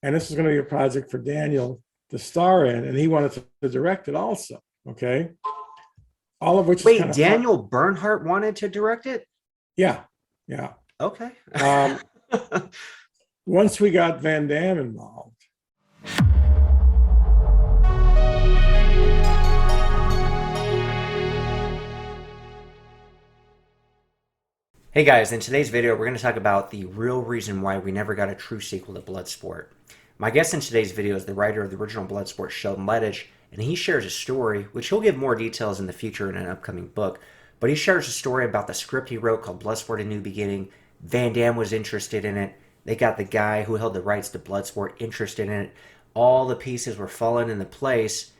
and this is going to be a project for Daniel to star in, and he wanted to direct it also. Okay, all of which is kind Wait, of fun. Daniel Bernhardt wanted to direct it? Yeah, yeah. Okay. Um, once we got Van Damme involved. Hey guys, in today's video, we're going to talk about the real reason why we never got a true sequel to Bloodsport. My guest in today's video is the writer of the original Bloodsport, Sheldon Lettich, and he shares a story, which he'll give more details in the future in an upcoming book, but he shares a story about the script he wrote called Bloodsport: A New Beginning. Van Damme was interested in it. They got the guy who held the rights to Bloodsport interested in it. All the pieces were falling into place,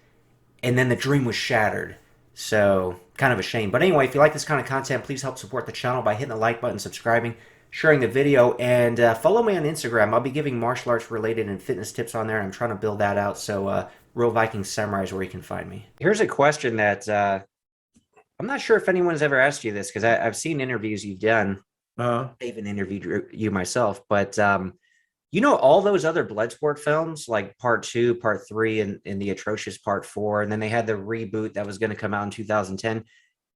and then the dream was shattered. So, kind of a shame. But anyway, if you like this kind of content, please help support the channel by hitting the like button, subscribing, sharing the video, and follow me on Instagram. I'll be giving martial arts related and fitness tips on there, and I'm trying to build that out. So, Real Viking Samurai is where you can find me. Here's a question that I'm not sure if anyone's ever asked you this, because I've seen interviews you've done. I even interviewed you myself, but you know, all those other Bloodsport films, like Part 2, Part 3, and the atrocious Part 4, and then they had the reboot that was going to come out in 2010.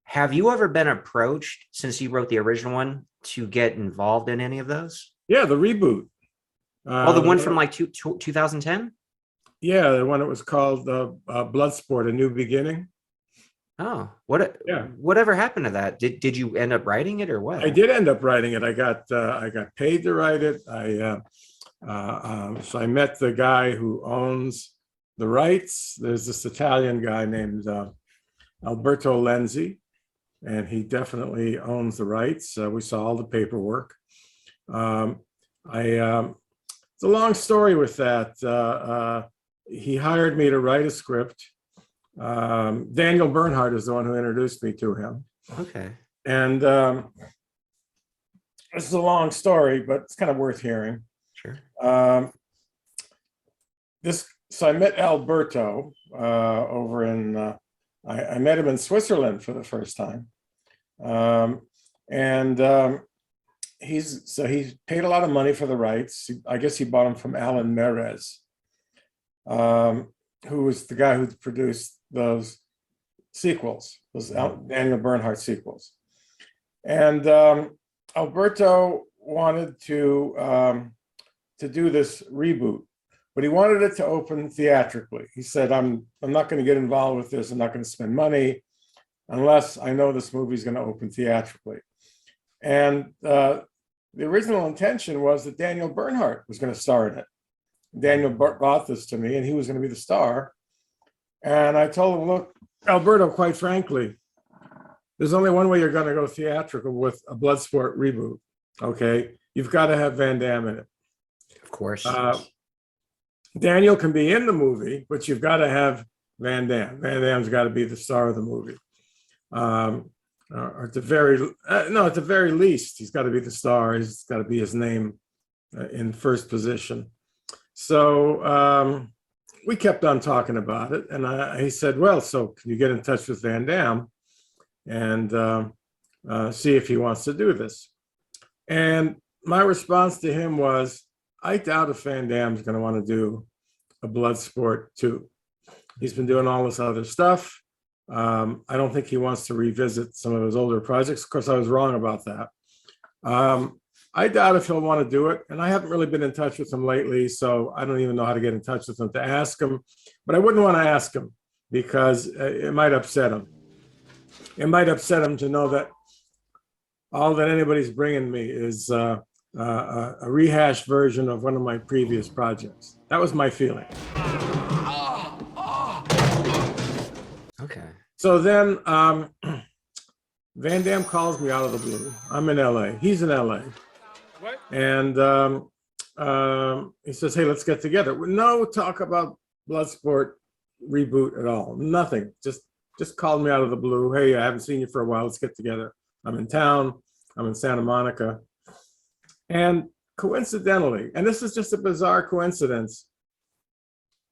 Have you ever been approached, since you wrote the original one, to get involved in any of those? Yeah, the reboot. Oh, the one from like 2010? Yeah, the one that was called Bloodsport: A New Beginning. Oh, Yeah, whatever happened to that? Did you end up writing it or what? I did end up writing it. I got paid to write it. So I met the guy who owns the rights. There's this Italian guy named Alberto Lenzi, and he definitely owns the rights. We saw all the paperwork. It's a long story with that. He hired me to write a script. Daniel Bernhardt is the one who introduced me to him. Okay. And this is a long story, but it's kind of worth hearing. Sure. So I met Alberto over in, I met him in Switzerland for the first time. He paid a lot of money for the rights. I guess he bought them from Alan Merez, who was the guy who produced those sequels, those Daniel Bernhardt sequels. And Alberto wanted to do this reboot, but he wanted it to open theatrically. He said, I'm not going to get involved with this. I'm not going to spend money unless I know this movie is going to open theatrically. And the original intention was that Daniel Bernhardt was going to star in it. Daniel bought this to me, and he was going to be the star. And I told him, look, Alberto, quite frankly, there's only one way you're going to go theatrical with a Bloodsport reboot. Okay, you've got to have Van Damme in it. Of course. Daniel can be in the movie, but you've got to have Van Damme. Van Damme's got to be the star of the movie. Or at the very least, he's got to be the star. He's got to be his name in first position. So we kept on talking about it, and he said, well, so can you get in touch with Van Damme and see if he wants to do this? And my response to him was, I doubt if Van Damme's going to want to do a Bloodsport 2. He's been doing all this other stuff. I don't think he wants to revisit some of his older projects. Of course, I was wrong about that. I doubt if he'll want to do it, and I haven't really been in touch with him lately, so I don't even know how to get in touch with him to ask him. But I wouldn't want to ask him because it might upset him. It might upset him to know that all that anybody's bringing me is a rehashed version of one of my previous projects. That was my feeling. Okay. So then Van Damme calls me out of the blue. I'm in LA. He's in LA. What? And he says, hey, let's get together. No talk about Bloodsport reboot at all. Nothing. Just called me out of the blue. Hey, I haven't seen you for a while. Let's get together. I'm in town. I'm in Santa Monica. And coincidentally, and this is just a bizarre coincidence,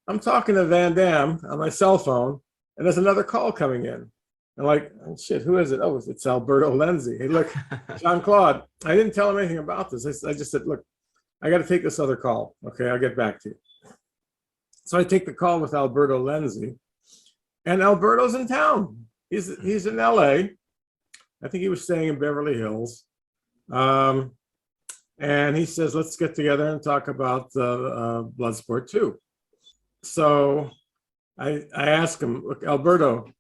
I'm talking to Van Damme on my cell phone, and there's another call coming in. And like, oh, shit, who is it? Oh, it's Alberto Lenzi. Hey, look, Jean-claude. I didn't tell him anything about this. I just said, look, I got to take this other call. Okay, I'll get back to you. So I take the call with Alberto Lenzi, and Alberto's in town. He's in LA. I think he was staying in Beverly Hills. And he says, let's get together and talk about Bloodsport 2. So I asked him, look, Alberto,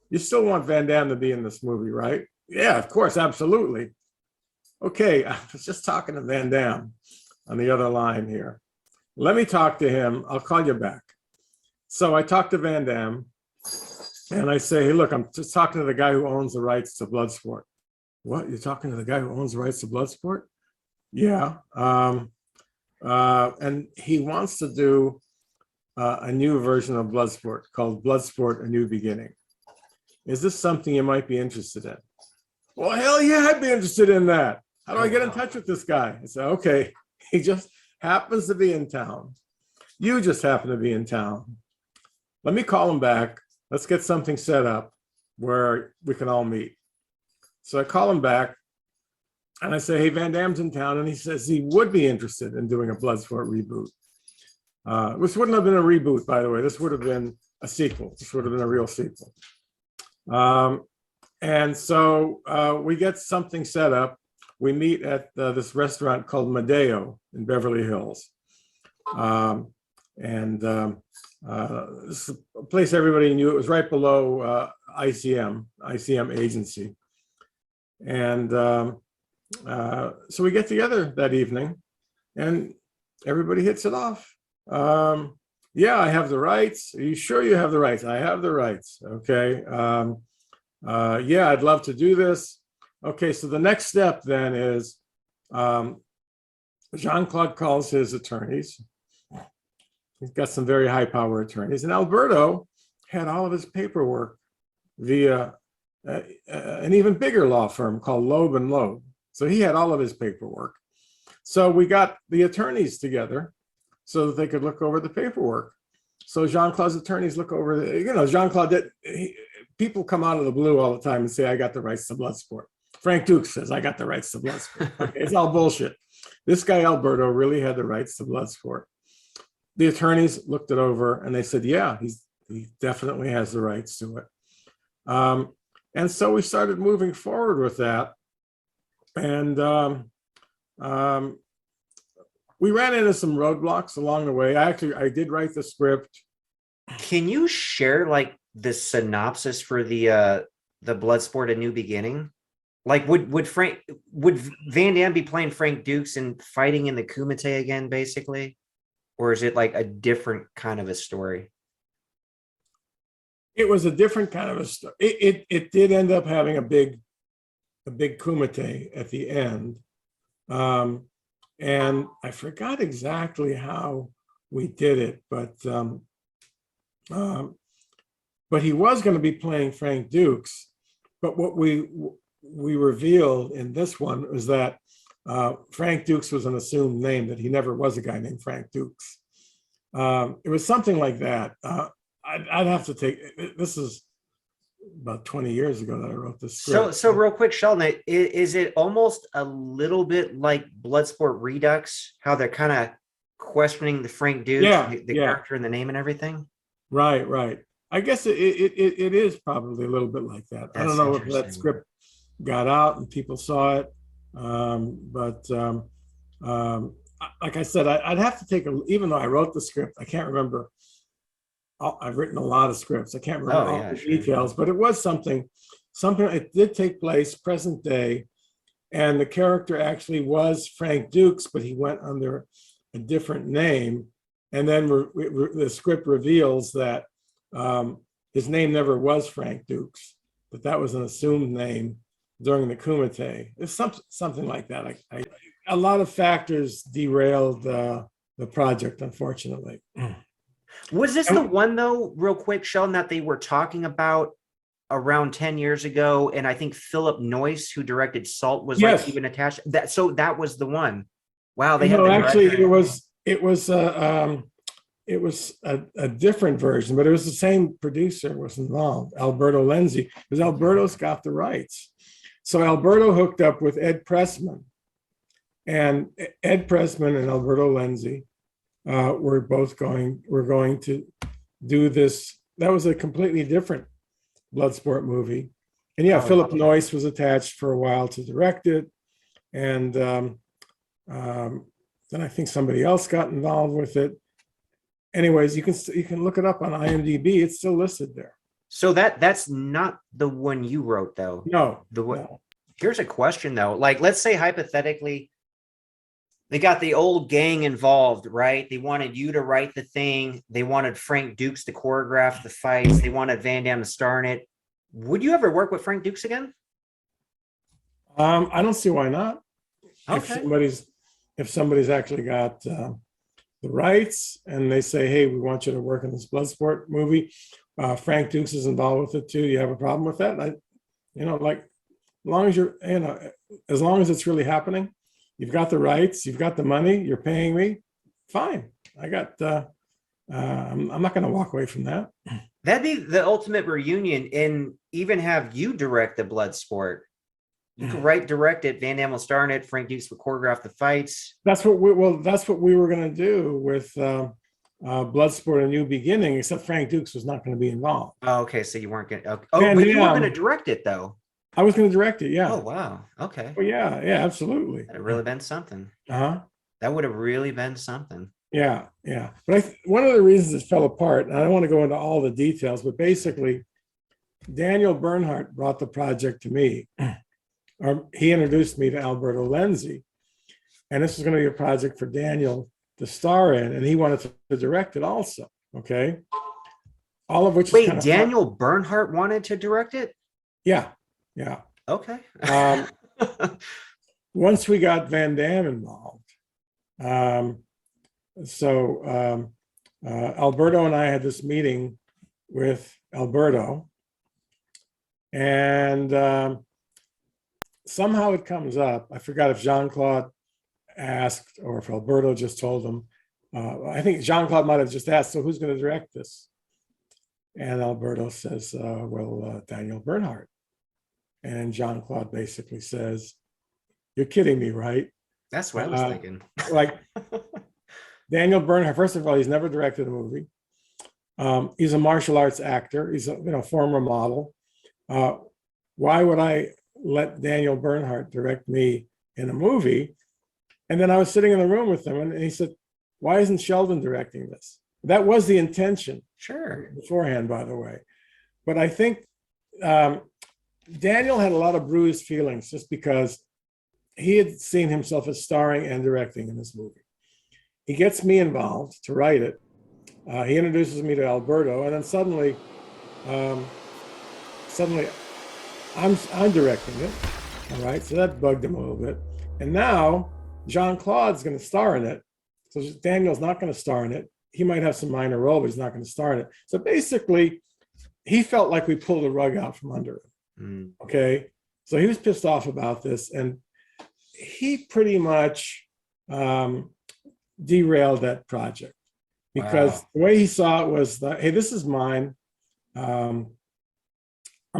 you still want Van Damme to be in this movie, right? Yeah, of course, absolutely. Okay, I was just talking to Van Damme on the other line here. Let me talk to him. I'll call you back. So I talked to Van Damme, and I say, hey, look, I'm just talking to the guy who owns the rights to Bloodsport. What? You're talking to the guy who owns the rights to Bloodsport? Yeah. And he wants to do a new version of Bloodsport called Bloodsport: A New Beginning. Is this something you might be interested in? Well, hell yeah, I'd be interested in that. How do I get in touch with this guy? I said, okay, he just happens to be in town. You just happen to be in town. Let me call him back. Let's get something set up where we can all meet. So I call him back and I say, hey, Van Damme's in town. And he says he would be interested in doing a Bloodsport reboot. This wouldn't have been a reboot, by the way. This would have been a sequel. This would have been a real sequel. And so we get something set up. We meet at this restaurant called Madeo in Beverly Hills. This is a place everybody knew. It was right below ICM agency. And so we get together that evening and everybody hits it off. Yeah, I have the rights. Are you sure you have the rights? I have the rights. Okay. Yeah, I'd love to do this. Okay, so the next step then is Jean-Claude calls his attorneys. He's got some very high power attorneys. And Alberto had all of his paperwork via an even bigger law firm called Loeb and Loeb. So he had all of his paperwork. So we got the attorneys together so that they could look over the paperwork. So Jean-Claude's attorneys look over, Jean-Claude, people come out of the blue all the time and say, I got the rights to Bloodsport. Frank Dux says, I got the rights to Bloodsport. Okay, it's all bullshit. This guy, Alberto, really had the rights to Bloodsport. The attorneys looked it over and they said, yeah, he definitely has the rights to it. And so we started moving forward with that. And we ran into some roadblocks along the way. I did write the script. Can you share like the synopsis for the Bloodsport: A New Beginning? Like, would Van Damme be playing Frank Dux and fighting in the Kumite again, basically, or is it like a different kind of a story? It was a different kind of a story. It did end up having a big kumite at the end, and I forgot exactly how we did it, but he was going to be playing Frank Dux. But what we revealed in this one was that Frank Dux was an assumed name, that he never was a guy named Frank Dux. It was something like that. I'd have to take, this is about 20 years ago that I wrote this script. So real quick, Sheldon, is it almost a little bit like Bloodsport Redux, how they're kind of questioning the Frank Dux, the character and the name and everything? Right. I guess it is probably a little bit like that. I don't know if that script got out and people saw it. Like I said, I'd have to take even though I wrote the script, I can't remember. I've written a lot of scripts. I can't remember all the details, but it was something, it did take place present day. And the character actually was Frank Dux, but he went under a different name. And then the script reveals that his name never was Frank Dux, but that was an assumed name during the Kumite. It's something like that. A lot of factors derailed the project, unfortunately. Was this the one, though, real quick, Sheldon, that they were talking about around 10 years ago? And I think Philip Noyce, who directed Salt, was like even attached. So that was the one. Wow, they had actually it was a different version, but it was the same producer was involved, Alberto Lenzi, because Alberto's got the rights. So Alberto hooked up with Ed Pressman, And Ed Pressman and Alberto Lenzi were going to do this. That was a completely different Bloodsport movie. And yeah, Oh, Philip Noyce was attached for a while to direct it. And then I think somebody else got involved with it. Anyways, you can look it up on IMDb. It's still listed there. so that's not the one you wrote, though. No, The one. no. Here's a question, though. Like, let's say hypothetically, they got the old gang involved, right? They wanted you to write the thing. They wanted Frank Dux to choreograph the fights. They wanted Van Damme to star in it. Would you ever work with Frank Dux again? I don't see why not. Okay. If somebody's actually got the rights and they say, hey, we want you to work in this Bloodsport movie. Frank Dux is involved with it too. You have a problem with that? Like, as long as it's really happening, you've got the rights, you've got the money, you're paying me, fine. I'm not going to walk away from that. That'd be the ultimate reunion, and even have you direct the Bloodsport. You could direct it. Van Damme will star in it. Frank Dux would choreograph the fights. That's what we were going to do with Bloodsport: A New Beginning, except Frank Dux was not going to be involved. Oh, okay, so you weren't going to. Oh, Van but you were Damme, going to direct it, though. I was going to direct it. Yeah. Oh, wow. Okay. Oh, yeah, absolutely. That would have really been something. Uh-huh. That would have really been something. Yeah. But one of the reasons it fell apart, and I don't want to go into all the details, but basically, Daniel Bernhardt brought the project to me. Or he introduced me to Alberto Lenzi, and this was going to be a project for Daniel to star in, and he wanted to direct it also. Okay, all of which. Wait, Daniel Bernhardt wanted to direct it? Yeah. Okay. Once we got Van Damme involved, Alberto and I had this meeting with Alberto, and somehow it comes up. I forgot if Jean-Claude asked or if Alberto just told him. I think Jean-Claude might have just asked, so who's going to direct this? And Alberto says, Daniel Bernhardt. And Jean-Claude basically says, you're kidding me, right? That's what I was thinking. Like, Daniel Bernhardt, first of all, he's never directed a movie. He's a martial arts actor. He's a former model. Why would I let Daniel Bernhardt direct me in a movie? And then I was sitting in the room with him, and he said, why isn't Sheldon directing this? That was the intention. Sure. Beforehand, by the way. But I think Daniel had a lot of bruised feelings just because he had seen himself as starring and directing in this movie. He gets me involved to write it. He introduces me to Alberto, and then suddenly I'm directing it. All right, so that bugged him a little bit. And now Jean-Claude's going to star in it. So Daniel's not going to star in it. He might have some minor role, but he's not going to star in it. So basically, he felt like we pulled the rug out from under him. Okay, so he was pissed off about this, and he pretty much derailed that project because the way he saw it was that, hey, this is mine. I'm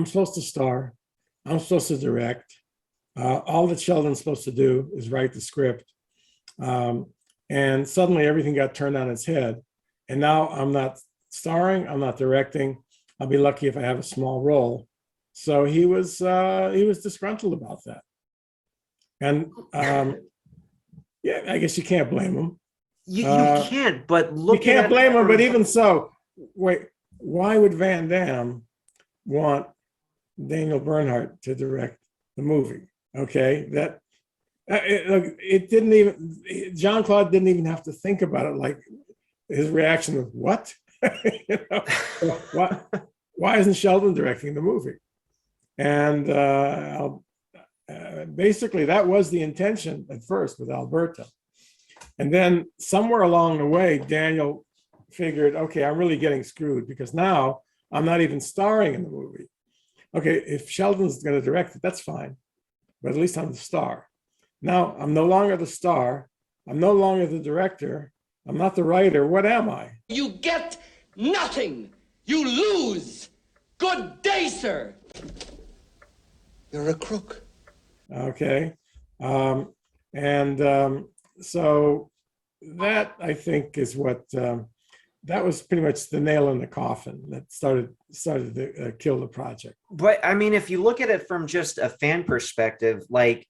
supposed to star. I'm supposed to direct. All that Sheldon's supposed to do is write the script. And suddenly everything got turned on its head. And now I'm not starring. I'm not directing. I'll be lucky if I have a small role. So he was disgruntled about that. And yeah, I guess you can't blame him. You can't, but look. You can't blame him, but even so, wait, why would Van Damme want Daniel Bernhardt to direct the movie? Okay, that it didn't even, Jean-Claude didn't even have to think about it. Like, his reaction was, what? Why isn't Sheldon directing the movie? And basically that was the intention at first with Alberto. And then somewhere along the way, Daniel figured, okay, I'm really getting screwed because now I'm not even starring in the movie. Okay, if Sheldon's going to direct it, that's fine. But at least I'm the star. Now I'm no longer the star. I'm no longer the director. I'm not the writer. What am I? You get nothing. You lose. Good day, sir. You're a crook. Okay. And so that, I think, is what that was pretty much the nail in the coffin that started to kill the project. But I mean, if you look at it from just a fan perspective, like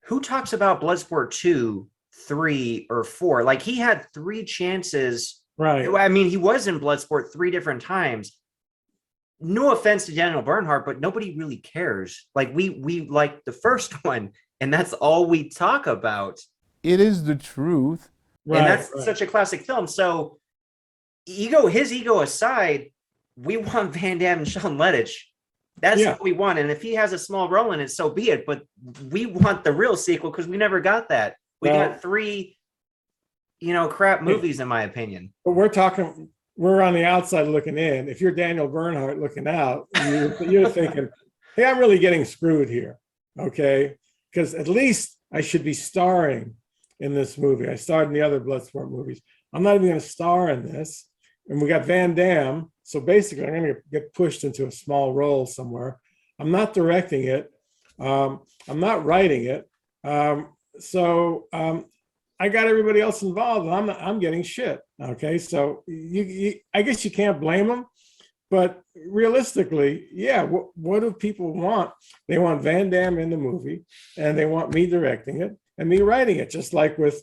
who talks about Bloodsport 2, 3, or 4? Like he had 3 chances. Right. I mean, he was in Bloodsport 3 different times. No offense to Daniel Bernhardt, but nobody really cares. Like we like the first one, and that's all we talk about. It is the truth. Right, and that's such a classic film. So his ego aside, we want Van Damme and Sheldon Lettich. That's what we want. And if he has a small role in it, so be it. But we want the real sequel because we never got that. We got 3, crap movies, in my opinion. But we're on the outside looking in. If you're Daniel Bernhardt looking out, you're thinking, hey, I'm really getting screwed here. Okay. Because at least I should be starring in this movie. I starred in the other Bloodsport movies. I'm not even going to star in this. And we got Van Damme. So basically, I'm going to get pushed into a small role somewhere. I'm not directing it. I'm not writing it. So I got everybody else involved, and I'm getting shit. Okay, so I guess you can't blame them, but realistically, yeah. What do people want? They want Van Damme in the movie, and they want me directing it and me writing it, just like with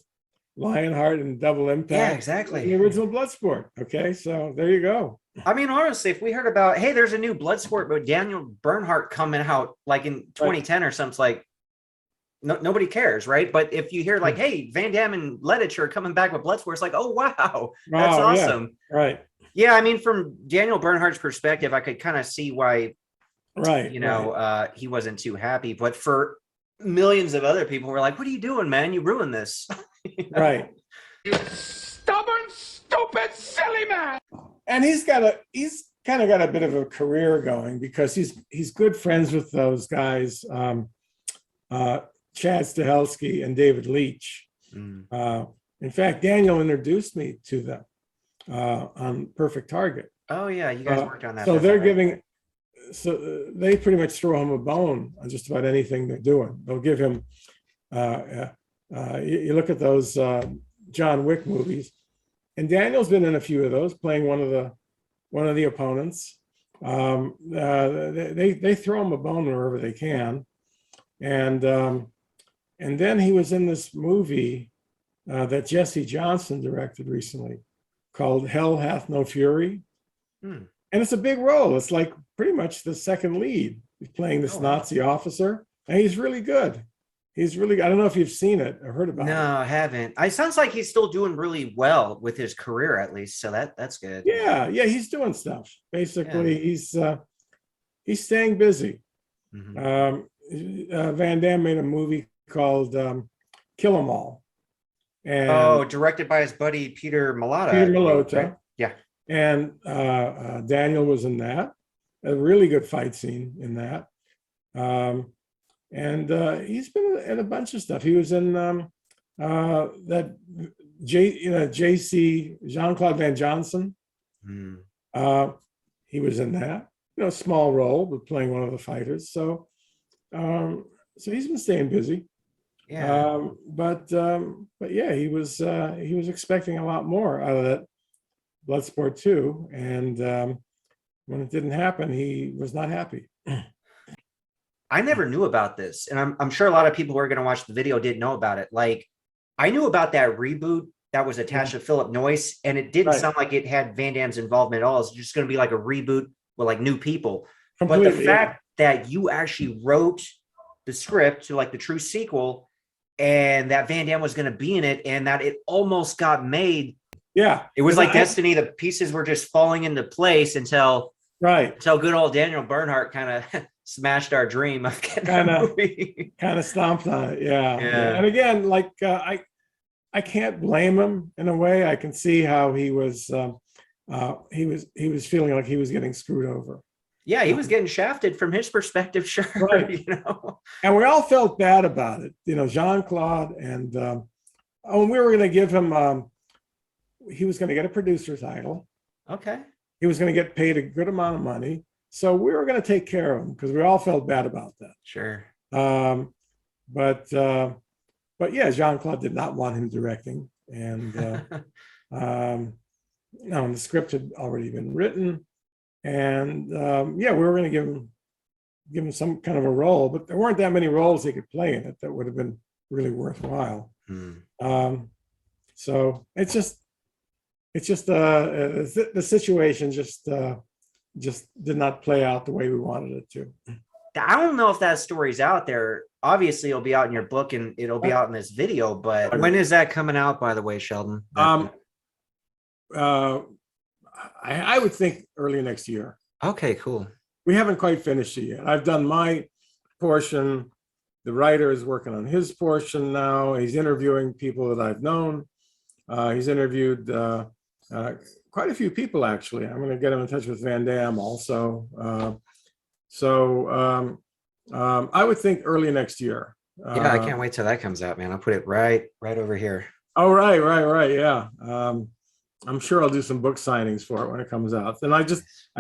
Lionheart and Double Impact. Yeah, exactly. The original Bloodsport. Okay, so there you go. I mean, honestly, if we heard about, hey, there's a new Bloodsport, but Daniel Bernhardt coming out like in 2010 or something, like nobody cares, right? But if you hear like, hey, Van Damme and Lettich are coming back with Bloodsport, it's like, oh wow, that's awesome. Yeah, right. Yeah, I mean, from Daniel Bernhardt's perspective, I could kind of see why, he wasn't too happy. But for millions of other people, were like, what are you doing, man? You ruined this. Right. You stubborn, stupid, silly man. And he's kind of got a bit of a career going because he's good friends with those guys, Chad Stahelski and David Leitch. In fact, Daniel introduced me to them on Perfect Target. Oh yeah, you guys worked on that. So they pretty much throw him a bone on just about anything they're doing. They'll give him. You look at those John Wick movies, and Daniel's been in a few of those, playing one of the opponents. They throw him a bone wherever they can, and then he was in this movie that Jesse Johnson directed recently called Hell Hath No Fury, and it's a big role. It's like pretty much the second lead. He's playing this Nazi officer, and he's really good. I don't know if you've seen it or heard about it. No, I haven't. It sounds like he's still doing really well with his career, at least. So that's good. Yeah, he's doing stuff. Basically, he's staying busy. Van Damme made a movie called Kill 'Em All. And directed by his buddy Peter Malata. Peter Malata. Right? Yeah. And Daniel was in that. A really good fight scene in that. And he's been in a bunch of stuff. He was in that JC Jean-Claude Van Johnson. He was in that. Small role, but playing one of the fighters. So he's been staying busy. Yeah. But yeah, he was expecting a lot more out of that Bloodsport 2, and when it didn't happen, he was not happy. I never knew about this, and I'm sure a lot of people who are going to watch the video didn't know about it. Like, I knew about that reboot that was attached to Philip Noyce, and it didn't sound like it had Van Damme's involvement at all. It's just going to be like a reboot with like new people. Completely, but the fact that you actually wrote the script to like the true sequel, and that Van Damme was going to be in it, and that it almost got made. Yeah, it was like destiny. The pieces were just falling into place until good old Daniel Bernhardt kind of smashed our dream of getting a movie. Kind of stomped on it. Yeah. And again, like I can't blame him in a way. I can see how he was feeling like he was getting screwed over. Yeah, he was getting shafted from his perspective, sure. Right. And we all felt bad about it. Jean-Claude and we were going to give him he was going to get a producer title. Okay. He was going to get paid a good amount of money. So we were going to take care of him because we all felt bad about that. Sure. But but yeah, Jean-Claude did not want him directing, and no, the script had already been written, and yeah, we were going to give him some kind of a role, but there weren't that many roles he could play in it that would have been really worthwhile. So it's just the situation just did not play out the way we wanted it to. I don't know if that story's out there. Obviously, it'll be out in your book and it'll be out in this video, but when is that coming out, by the way, Sheldon? I would think early next year. Okay, cool. We haven't quite finished it yet. I've done my portion. The writer is working on his portion now. He's interviewing people that I've known. He's interviewed quite a few people, actually. I'm going to get him in touch with Van Damme also. I would think early next year. Yeah, I can't wait till that comes out, man. I'll put it right over here. Oh, right. Yeah. I'm sure I'll do some book signings for it when it comes out. And I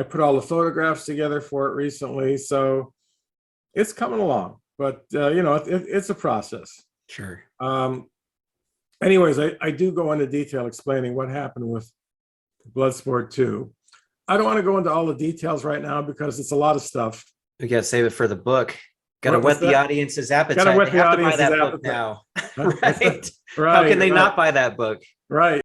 put all the photographs together for it recently. So it's coming along, but it's a process. Sure. Anyways, I do go into detail explaining what happened with Bloodsport 2. I don't want to go into all the details right now because it's a lot of stuff. We got to save it for the book. Got to whet the audience's appetite. Gotta whet they have the to buy that audience's book now. appetite. Right? How can they not buy that book? Right.